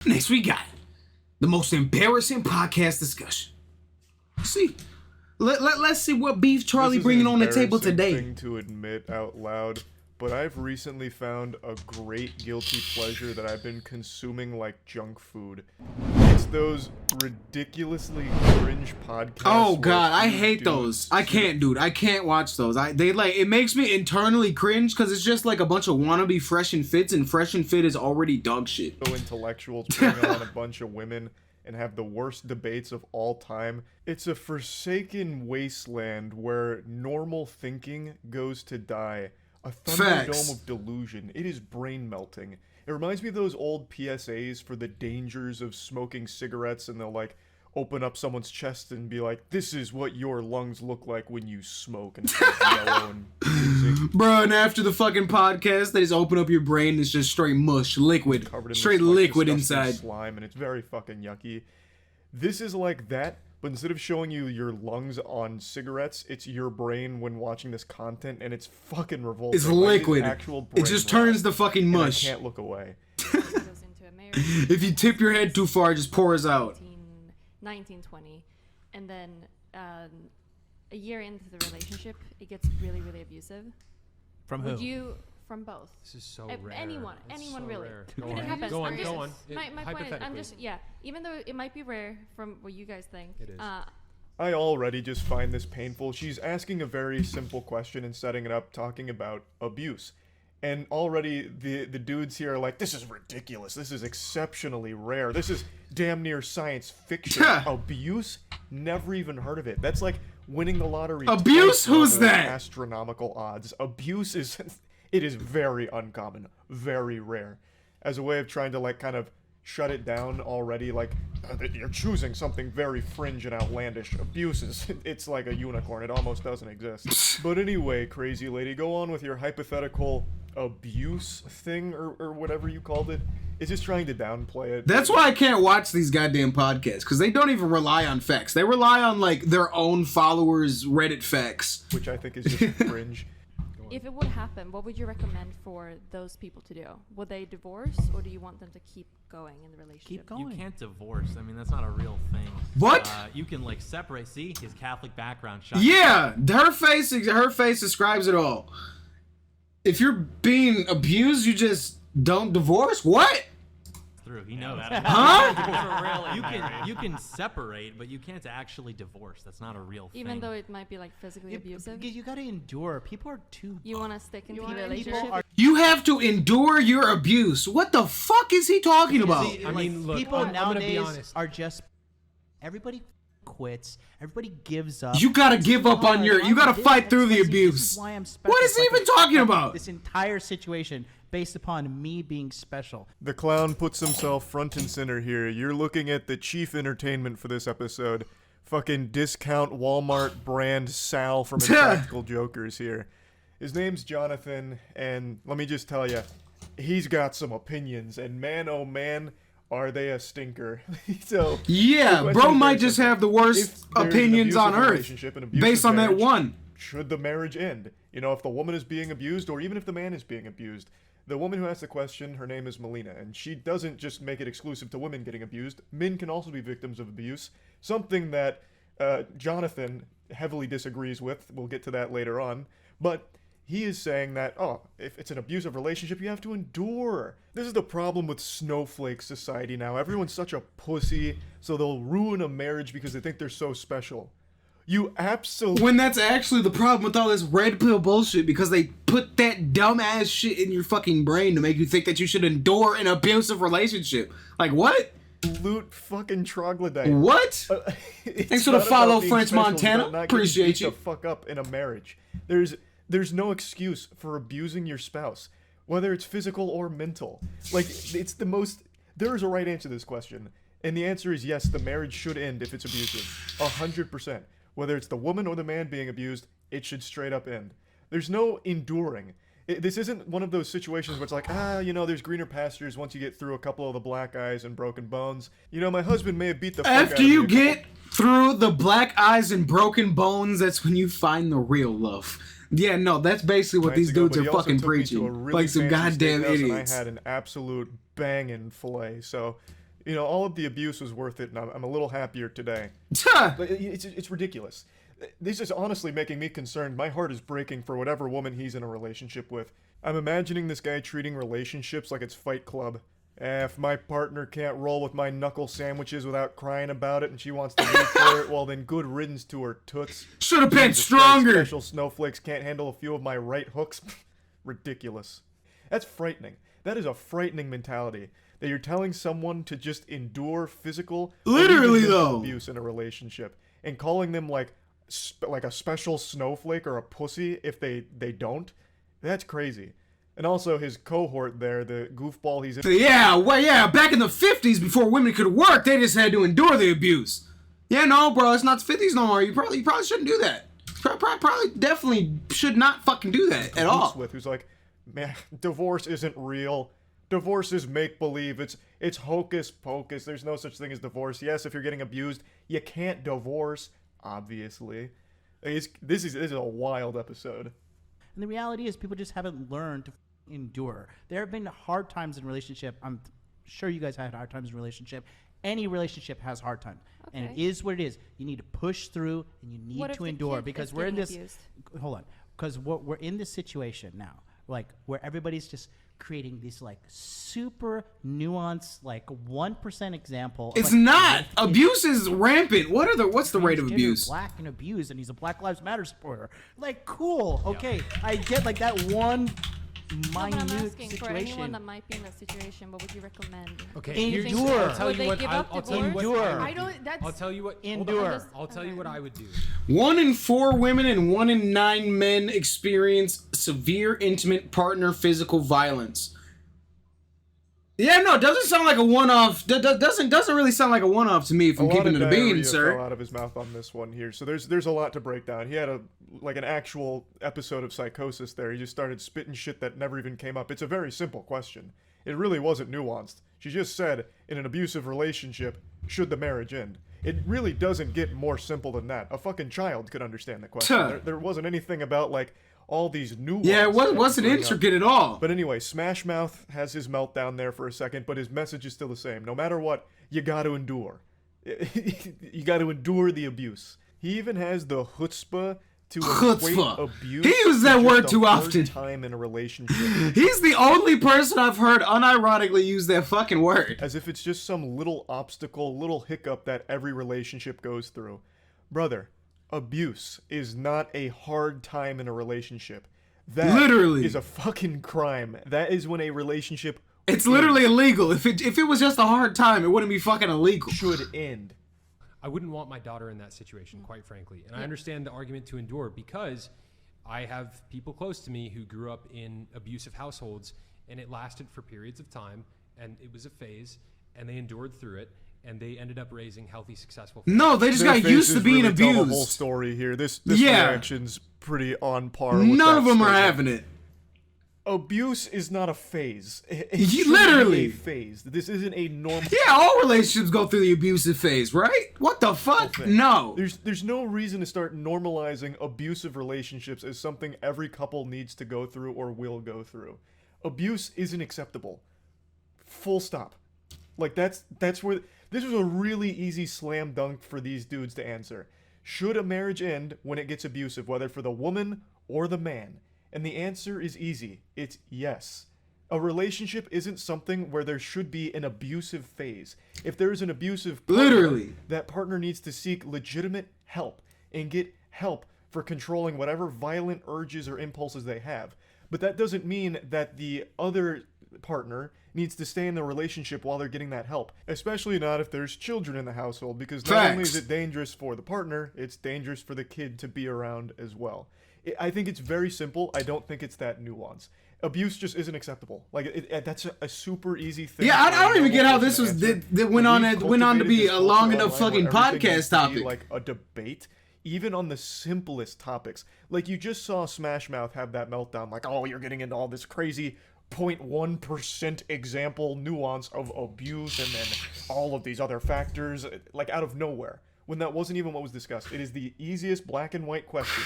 Next we got the most embarrassing podcast discussion. See, let's see what beef Charlie bringing on the table today. Thing to admit out loud, but I've recently found a great guilty pleasure that I've been consuming like junk food. It's those ridiculously cringe podcasts. Oh god, I hate those. I can't, dude. I can't watch those. It makes me internally cringe because it's just like a bunch of wannabe Fresh and Fits, and Fresh and Fit is already dog shit. So intellectuals bring on a bunch of women and have the worst debates of all time. It's a forsaken wasteland where normal thinking goes to die. A thunderdome of delusion. It is brain melting. It reminds me of those old PSAs for the dangers of smoking cigarettes, and they'll like open up someone's chest and be like, "This is what your lungs look like when you smoke," and it's like yellow and freezing. Bro, and after the fucking podcast, they just open up your brain and it's just straight mush, liquid, Covered in straight this, like, liquid disgusting inside. slime, and it's very fucking yucky. This is like that, but instead of showing you your lungs on cigarettes, it's your brain when watching this content, and it's fucking revolting. It's liquid. Actual brain It just turns the fucking mush. I can't look away. If you tip your head too far, it just pours out. 1920, and then a year into the relationship, it gets really, really abusive. From who? Would you? From both. This is so rare. Anyone So really. rare. I mean, it happens. Go on. My point is, I'm just even though it might be rare from what you guys think. It is. I already just find this painful. She's asking a very simple question and setting it up, talking about abuse. And already the dudes here are like, this is ridiculous. This is exceptionally rare. This is damn near science fiction. Abuse? Never even heard of it. That's like winning the lottery. Abuse? Who's that? Astronomical odds. Abuse is... It is very uncommon. Very rare. As a way of trying to like kind of shut it down already, like, you're choosing something very fringe and outlandish. Abuse is, it's like a unicorn. It almost doesn't exist. But anyway, crazy lady, go on with your hypothetical abuse thing, or whatever you called it. It's just trying to downplay it. That's why I can't watch these goddamn podcasts, because they don't even rely on facts. They rely on, like, their own followers' Reddit facts. Which I think is just cringe. If it would happen, what would you recommend for those people to do? Would they divorce, or do you want them to keep going in the relationship? Keep going. You can't divorce. I mean, that's not a real thing. What? You can like separate. See his Catholic background. Yeah, her face describes it all. If you're being abused, you just don't divorce. What? Through. He knows. Huh? You can separate, but you can't actually divorce. That's not a real thing. Even though it might be like physically abusive. You gotta endure. People are too. You want to stick in the relationship. You have to endure your abuse. What the fuck is he talking about? See, I mean, look, people I'm gonna be nowadays honest. are just. Everybody quits. Everybody gives up. You gotta give up on your. You gotta fight through the abuse. This is why I'm special. What is he even talking about? This entire situation based upon me being special. The clown puts himself front and center here. You're looking at the chief entertainment for this episode. Fucking discount Walmart brand Sal from Impractical Jokers here. His name's Jonathan, and let me just tell you, he's got some opinions, and man, oh man, are they a stinker. So yeah, bro might just have the worst opinions on earth based on that one. Should the marriage end? You know, if the woman is being abused, or even if the man is being abused. The woman who asked the question, her name is Melina, and she doesn't just make it exclusive to women getting abused. Men can also be victims of abuse, something that Jonathan heavily disagrees with. We'll get to that later on. But he is saying that, if it's an abusive relationship, you have to endure. This is the problem with snowflake society now. Everyone's such a pussy, so they'll ruin a marriage because they think they're so special. You absolutely... When that's actually the problem with all this red pill bullshit, because they put that dumbass shit in your fucking brain to make you think that you should endure an abusive relationship. Like, what? Absolute fucking troglodyte. What? Thanks for the follow, French Montana. Appreciate you. The fuck up in a marriage. There's no excuse for abusing your spouse, whether it's physical or mental. Like, it's the most... There is a right answer to this question, and the answer is yes, the marriage should end if it's abusive. 100%. Whether it's the woman or the man being abused, it should straight up end. There's no enduring. This isn't one of those situations where it's like, there's greener pastures once you get through a couple of the black eyes and broken bones. You know, my husband may have beat the fuck out of me. After you get through the black eyes and broken bones, that's when you find the real love. Yeah, no, that's basically what these dudes are fucking preaching. Really like some goddamn idiots. And I had an absolute banging fillet, so You know, all of the abuse was worth it, and I'm a little happier today. But it's ridiculous. This is honestly making me concerned. My heart is breaking for whatever woman he's in a relationship with. I'm imagining this guy treating relationships like it's Fight Club. If my partner can't roll with my knuckle sandwiches without crying about it and she wants to leave for it, well then good riddance to her toots. Should have been stronger. Special snowflakes can't handle a few of my right hooks. Ridiculous. That's frightening. That is a frightening mentality. That you're telling someone to just endure physical, literally though, abuse in a relationship, and calling them like a special snowflake or a pussy if they don't. That's crazy. And also his cohort there, the goofball he's in. Yeah, well, yeah, back in the 50s before women could work, they just had to endure the abuse. Yeah, no, bro, it's not the 50s no more. You probably shouldn't do that. Probably definitely should not fucking do that at all. With who's like, man, divorce isn't real. Divorce is make-believe. It's hocus pocus. There's no such thing as divorce. Yes, if you're getting abused, you can't divorce, obviously. This is a wild episode. And the reality is people just haven't learned to endure. There have been hard times in relationship. I'm sure you guys had hard times in relationship. Any relationship has hard times. Okay. And it is what it is. You need to push through and you need to endure because we're in this hold on. Because we're in this situation now, like where everybody's just creating this like super nuanced like 1% example. It's like, not. Abuse is rampant. What's the rate of abuse? Black and abused, and he's a Black Lives Matter supporter. Like, cool. Okay, yeah. I get like that one minute I'm asking situation. For anyone that might be in that situation, what would you recommend? Okay, endure. I'll tell you what. I'll tell you what. I'll tell you what. Endure. I'll tell you what I would do. 1 in 4 women and 1 in 9 men experience severe intimate partner physical violence. Yeah, no, it doesn't sound like a one-off. Doesn't really sound like a one-off to me. If I'm keeping it a bean, sir. Fell out of his mouth on this one here. So there's a lot to break down. He had an actual episode of psychosis there. He just started spitting shit that never even came up. It's a very simple question. It really wasn't nuanced. She just said, in an abusive relationship, should the marriage end? It really doesn't get more simple than that. A fucking child could understand the question. There wasn't anything about like all these nuances. Yeah, it wasn't intricate at all. But anyway, Smash Mouth has his meltdown there for a second, but his message is still the same. No matter what, you gotta endure. You gotta endure the abuse. He even has the chutzpah to equate abuse. He uses that word too often. Time in a relationship. He's the only person I've heard unironically use that fucking word. As if it's just some little obstacle, little hiccup that every relationship goes through. Brother, abuse is not a hard time in a relationship. That literally is a fucking crime. That is when a relationship it's literally illegal. If it was just a hard time, it wouldn't be fucking illegal. Should end. I wouldn't want my daughter in that situation, quite frankly. And I understand the argument to endure because I have people close to me who grew up in abusive households and it lasted for periods of time and it was a phase and they endured through it. And they ended up raising healthy, successful families. No, they just got used to being abused. Tell the whole story here. This reaction's pretty on par with none of them statement. are having it. Abuse is not a phase. Literally a phase. This isn't a normal. Yeah, all relationships go through the abusive phase, right? What the fuck? No. There's no reason to start normalizing abusive relationships as something every couple needs to go through or will go through. Abuse isn't acceptable. Full stop. Like that's where this was a really easy slam dunk for these dudes to answer. Should a marriage end when it gets abusive, whether for the woman or the man? And the answer is easy. It's yes. A relationship isn't something where there should be an abusive phase. If there is an abusive partner, that partner needs to seek legitimate help and get help for controlling whatever violent urges or impulses they have. But that doesn't mean that the other partner needs to stay in the relationship while they're getting that help. Especially not if there's children in the household, because not only is it dangerous for the partner, it's dangerous for the kid to be around as well. I think it's very simple. I don't think it's that nuanced. Abuse just isn't acceptable. Like that's a super easy thing. Yeah, I don't even get how this was that went on to be a long enough fucking podcast topic. Like a debate, even on the simplest topics. Like you just saw Smash Mouth have that meltdown. Like, oh, you're getting into all this crazy 0.1% example nuance of abuse, and then all of these other factors, like out of nowhere. When that wasn't even what was discussed. It is the easiest black and white question.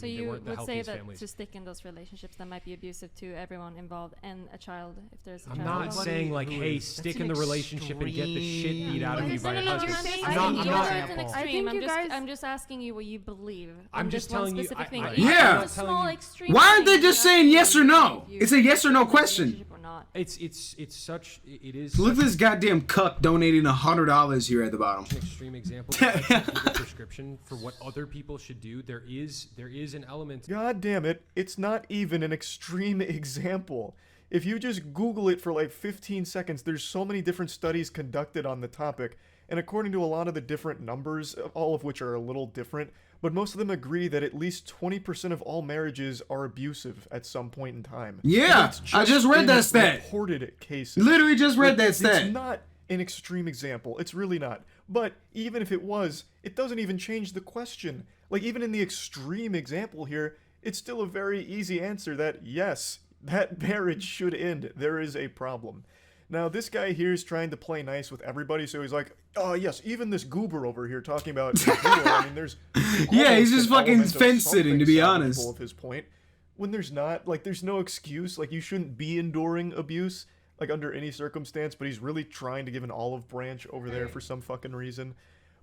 So they you weren't the would say healthiest that families. to stick in those relationships that might be abusive to everyone involved and a child if there's a I'm child not involved. saying like, who hey, is- stick that's in an the relationship and get the shit beat out of you No, by no, a no, husband. you're saying I'm not. it's an example. extreme. I think you guys- I'm just asking you what you believe. I'm in just this one telling you- specific thing. I- Even if Yeah. it's a I'm small telling extreme Why aren't thing, they just you're saying asking yes or you no? if you It's a yes or no in a question. relationship or not. It's such it is. Look at such this goddamn cuck donating $100 here at the bottom. an extreme example. That's a legal prescription for what other people should do. There is an element. God damn it, it's not even an extreme example. If you just Google it for like 15 seconds, there's so many different studies conducted on the topic, and according to a lot of the different numbers, all of which are a little different, but most of them agree that at least 20% of all marriages are abusive at some point in time. Yeah, And that's I just read in that stat. Reported cases. Literally just read Like, that stat. It's not an extreme example. It's really not. But even if it was, it doesn't even change the question. Like, even in the extreme example here, it's still a very easy answer that, yes, that marriage should end. There is a problem. Now, this guy here is trying to play nice with everybody, so he's like, oh, yes, even this goober over here talking about his duo, I mean, there's Yeah, he's almost just an fucking element of fence sitting, to something be salvageable honest. of his point. When there's not, like, there's no excuse. Like, you shouldn't be enduring abuse, like, under any circumstance, but he's really trying to give an olive branch over there for some fucking reason.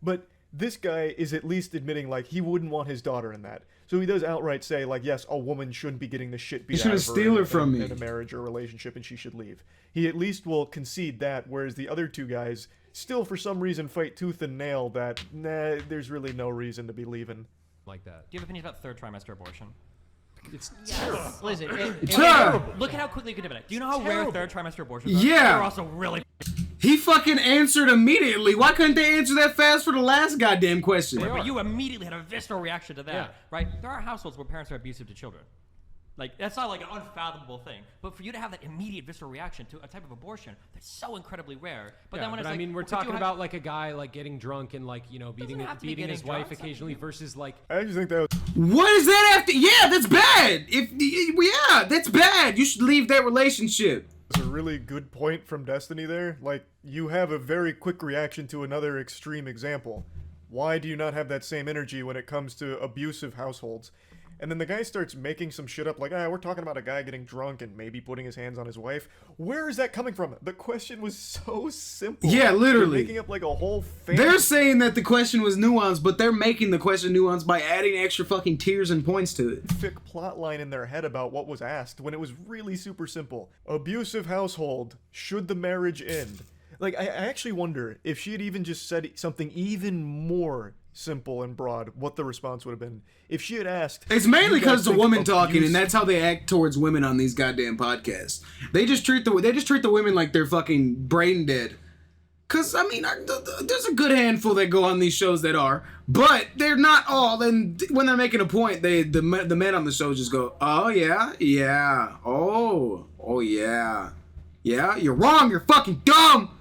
But this guy is at least admitting, like, he wouldn't want his daughter in that. So he does outright say, like, yes, a woman shouldn't be getting the shit beat out shouldn't of her steal in her a- from in me. a marriage or relationship, and she should leave. He at least will concede that, whereas the other two guys still, for some reason, fight tooth and nail that, nah, there's really no reason to be leaving. Like that. Do you have opinions about third trimester abortion? It's Yes. Listen, Terrible. Look at how quickly you can develop it. Do you know how rare third trimester abortions are? Yeah. They're also really He fucking answered immediately. Why couldn't they answer that fast for the last goddamn question? rare, but you immediately had a visceral reaction to that, Yeah. right? There are households where parents are abusive to children. Like, that's not like an unfathomable thing. But for you to have that immediate visceral reaction to a type of abortion, that's so incredibly rare. But yeah, then when but it's I like, mean, we're would you talking have- about like a guy like getting drunk and like beating have to be beating his getting wife drunk, occasionally something, versus like I actually think that was What is that after? Yeah, that's bad. Yeah, that's bad. You should leave that relationship. a really good point from Destiny there. Like, you have a very quick reaction to another extreme example. Why do you not have that same energy when it comes to abusive households? And then the guy starts making some shit up like, we're talking about a guy getting drunk and maybe putting his hands on his wife. Where is that coming from? The question was so simple. Yeah, literally. You're making up like a whole They're saying that the question was nuanced, but they're making the question nuanced by adding extra fucking tiers and points to it. fanfic plot line in their head about what was asked when it was really super simple. Abusive household. Should the marriage end? Like, I actually wonder if she had even just said something even more simple and broad, what the response would have been. If she had asked... It's mainly "You guys because the think woman talking, abuse-" and that's how they act towards women on these goddamn podcasts. They just treat the women like they're fucking brain dead. Cause I mean, there's a good handful that go on these shows that are, but they're not all. And when they're making a point, the men on the show just go, "Oh yeah, yeah, oh yeah, yeah, you're wrong, you're fucking dumb,"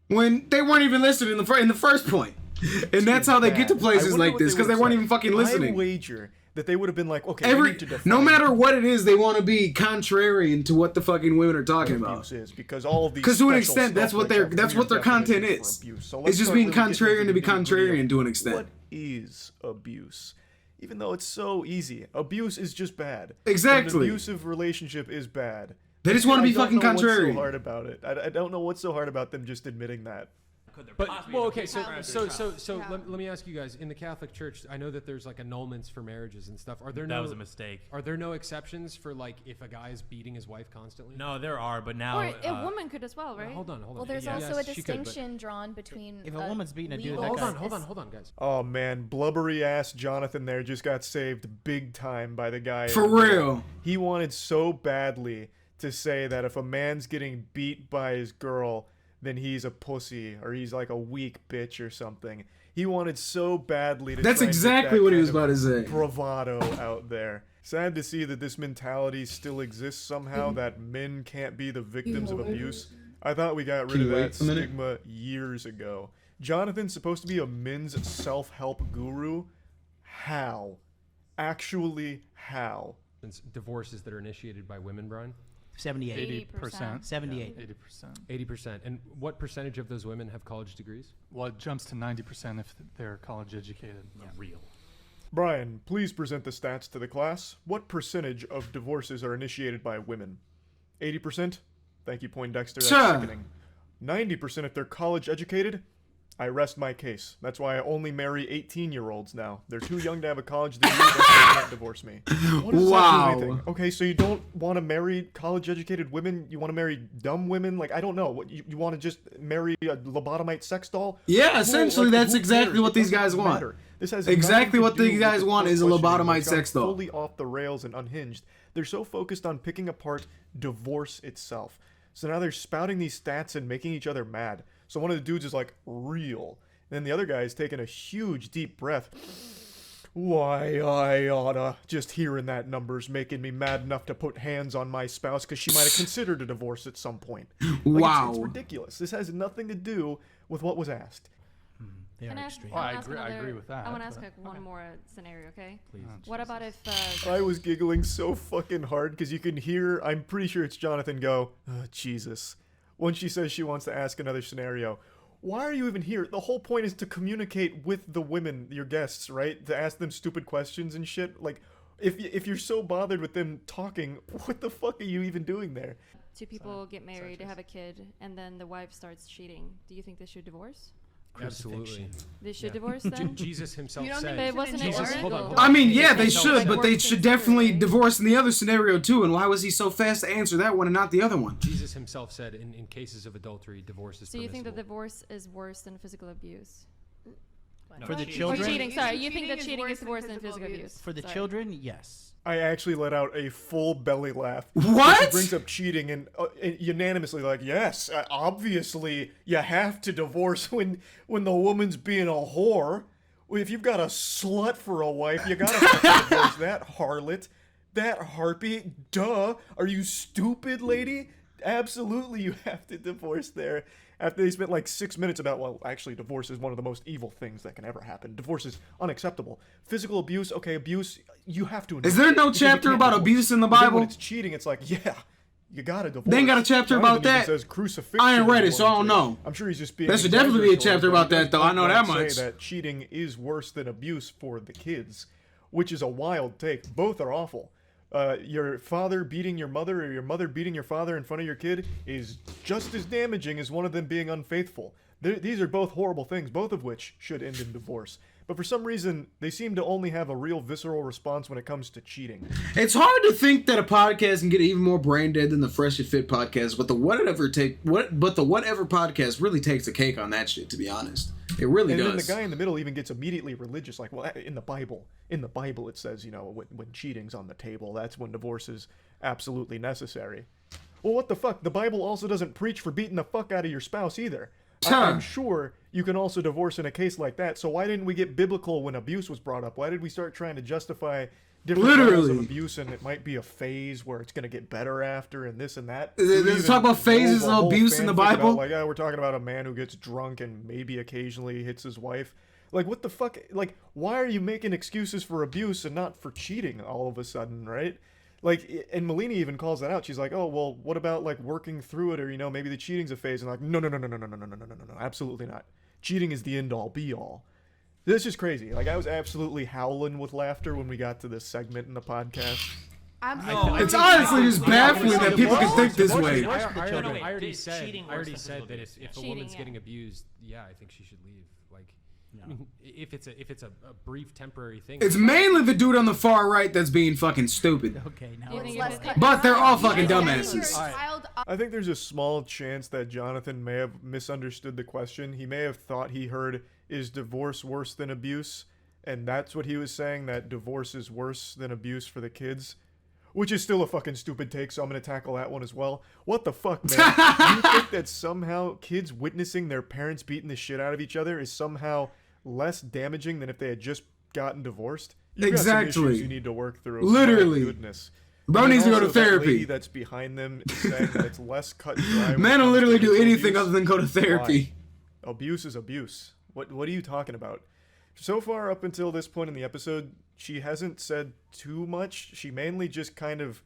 when they weren't even listening in the first point. And that's how they get to places like this, because they weren't even fucking I listening. wager that they would have been like, okay, we need to define No matter what it is, they want to be contrarian to what the fucking women are talking what about. abuse is, because all of these Because to an special extent, that's what snowflakes their have weird their content definitions is. for abuse. So It's let's just start being really getting contrarian into to be the nitty-gritty of contrarian to an extent. What is abuse? Even though it's so easy, abuse is just bad. Exactly. An abusive relationship is bad. They just want to be I don't fucking know what's contrarian. so hard about it. I don't know what's so hard about them just admitting that. Could there But possibly well, be okay, an so abuse so around so child? so Yeah. let me ask you guys. In the Catholic Church, I know that there's like annulments for marriages and stuff. Are there That no was a mistake. Are there no exceptions for like if a guy is beating his wife constantly? No, there are, but now. Or a woman could as well, right? Hold on. Well, there's Yeah, also yes, a she could, but- distinction drawn between. If a woman's beating a dude, legal that guy- Hold on, guys. Oh man, blubbery ass Jonathan there just got saved big time by the guy. For in the middle. real. He wanted so badly to say that if a man's getting beat by his girl, then he's a pussy or he's like a weak bitch or something. He wanted so badly to. That's try and get exactly that what he kind was of about to say. Bravado out there. Sad to see that this mentality still exists somehow. That men can't be the victims of abuse. I thought we got rid Can of you that wait a minute? stigma years ago. Jonathan's supposed to be a men's self-help guru. How? Actually, how? Since divorces that are initiated by women, Brian, 78. 80%. 78. 80%. 80%. And what percentage of those women have college degrees? Well, it jumps to 90% if they're college educated. Real. Brian, please present the stats to the class. What percentage of divorces are initiated by women? 80%? Thank you, Poindexter. That's Sure. sickening. 90% if they're college educated? I rest my case. That's why I only marry 18-year-olds now. They're too young to have a college degree, but they can't divorce me. What does Wow. that do anything? Okay, so you don't want to marry college-educated women? You want to marry dumb women? Like, I don't know. What you want to just marry a lobotomite sex doll? Yeah, Who- essentially, like, that's who exactly cares? what It these doesn't guys want. matter. This has Exactly nothing what to do these with guys the want core is a questioning, lobotomite which got sex doll. fully off the rails and unhinged. They're so focused on picking apart divorce itself. So now they're spouting these stats and making each other mad. So one of the dudes is like, real. And then the other guy is taking a huge deep breath. Why, I oughta. Just hearing that number's making me mad enough to put hands on my spouse because she might have considered a divorce at some point. Like, Wow. It's ridiculous. This has nothing to do with what was asked. They Can are I ask, extreme. I wanna I ask agree- I another- agree with that, I want to ask but- like one more scenario, okay? Please. What about if I was giggling so fucking hard because you can hear, I'm pretty sure it's Jonathan go, oh, Jesus. When she says she wants to ask another scenario. Why are you even here? The whole point is to communicate with the women, your guests, right? To ask them stupid questions and shit. Like, if you're so bothered with them talking, what the fuck are you even doing there? two people get married, they have a kid, and then the wife starts cheating? Do you think they should divorce? Absolutely. They should Yeah. divorce then? Jesus himself You don't said. think But it wasn't Jesus, illegal. hold on, hold I on. mean, yeah, they It's should, like but they worse should than definitely screwing. divorce in the other scenario too. And why was he so fast to answer that one and not the other one? Jesus himself said in cases of adultery, divorce is So you think that permissible. divorce is worse than physical abuse? For the Or children, cheating, sorry. You think Cheating that is cheating worse is than worse than physical physical abuse. abuse? for the Sorry. children, yes. I actually let out a full belly laugh. What? She brings up cheating and unanimously like, yes, obviously you have to divorce when the woman's being a whore. Well, if you've got a slut for a wife, you gotta fucking divorce that harlot, that harpy. Duh. Are you stupid, lady? Absolutely, you have to divorce there. After they spent like 6 minutes about, well, actually, divorce is one of the most evil things that can ever happen. Divorce is unacceptable. Physical abuse, okay, abuse, you have to. Is there no because you chapter can't about divorce. abuse in the But then Bible? when it's cheating, it's like, yeah, you gotta divorce. They ain't got a chapter Jonathan about even that? Says crucifixion I ain't read is it, so I one don't thing. know. I'm sure he's just being. There should definitely be a exaggeratory, chapter but he about that, does though. I know that say much. that cheating is worse than abuse for the kids, which is a wild take. Both are awful. Your father beating your mother or your mother beating your father in front of your kid is just as damaging as one of them being unfaithful. These are both horrible things, both of which should end in divorce. But for some reason, they seem to only have a real visceral response when it comes to cheating. It's hard to think that a podcast can get even more brain dead than the Fresh and Fit podcast, but the whatever podcast really takes the cake on that shit. To be honest, it really And does. then the guy in the middle even gets immediately religious, like, well, in the Bible it says, you know, when cheating's on the table, that's when divorce is absolutely necessary. Well, what the fuck? The Bible also doesn't preach for beating the fuck out of your spouse either. I'm sure you can also divorce in a case like that, so why didn't we get biblical when abuse was brought up? Why did we start trying to justify different levels of Literally. abuse, and it might be a phase where it's going to get better after, and this and that? Let's talk about phases of abuse in the Bible. Like, yeah, we're talking about a man who gets drunk and maybe occasionally hits his wife. Like, what the fuck? Like, why are you making excuses for abuse and not for cheating all of a sudden, right? Like, and Melina even calls that out. She's like, oh, well, what about, like, working through it, or, you know, maybe the cheating's a phase. And like, no, absolutely not. Cheating is the end-all, be-all. This is crazy. Like, I was absolutely howling with laughter when we got to this segment in the podcast. It's honestly just baffling that people can think this way. No, no, wait, I already is said, cheating I already worse than said that physical if a Cheating, woman's yeah. getting abused, yeah, I think she should leave. Like, I mean, if it's a brief temporary thing, It's mainly the dude on the far right that's being fucking stupid. Okay, now Do you think less if it- cut But they're all and dry. fucking Sending dumbasses. your Alright. child up- I think there's a small chance that Jonathan may have misunderstood the question. He may have thought he heard, is divorce worse than abuse? And that's what he was saying, that divorce is worse than abuse for the kids. Which is still a fucking stupid take, so I'm going to tackle that one as well. What the fuck, man? You think that somehow kids witnessing their parents beating the shit out of each other is somehow less damaging than if they had just gotten divorced? You've got some Exactly. issues you need to work through. Literally. My goodness. Bro And needs to go also to that therapy. lady that's behind them is saying that it's less cut and dry. when it Man will comes to literally do mental anything abuse. other than go to therapy. Why? Abuse is abuse. What are you talking about? So far up until this point in the episode, she hasn't said too much. She mainly just kind of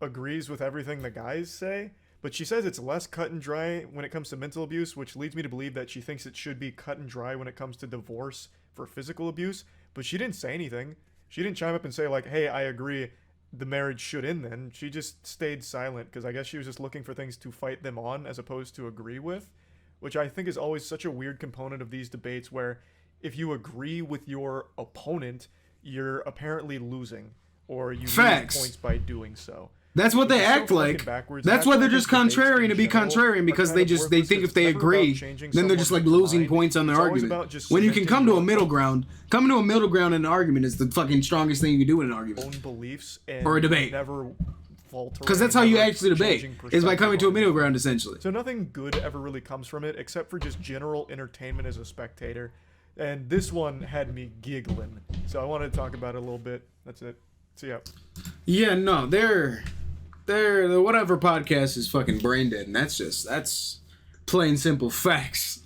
agrees with everything the guys say, but she says it's less cut and dry when it comes to mental abuse, which leads me to believe that she thinks it should be cut and dry when it comes to divorce for physical abuse, but she didn't say anything. She didn't chime up and say like, "Hey, I agree, the marriage should end." Then she just stayed silent because I guess she was just looking for things to fight them on as opposed to agree with, which I think is always such a weird component of these debates where if you agree with your opponent, you're apparently losing, or you lose points by doing so. That's what they act like. That's why they're just contrarian to be contrarian, because they think if they agree, then they're just like losing points on their argument. When you can come to a middle ground, coming to a middle ground in an argument is the fucking strongest thing you can do in an argument. Own beliefs and or a debate. Because that's how you actually debate, is by coming to a middle ground, essentially. So nothing good ever really comes from it, except for just general entertainment as a spectator. And this one had me giggling. So I wanted to talk about it a little bit. That's it. So yeah. Yeah, no, the whatever podcast is fucking brain dead, and that's plain simple facts.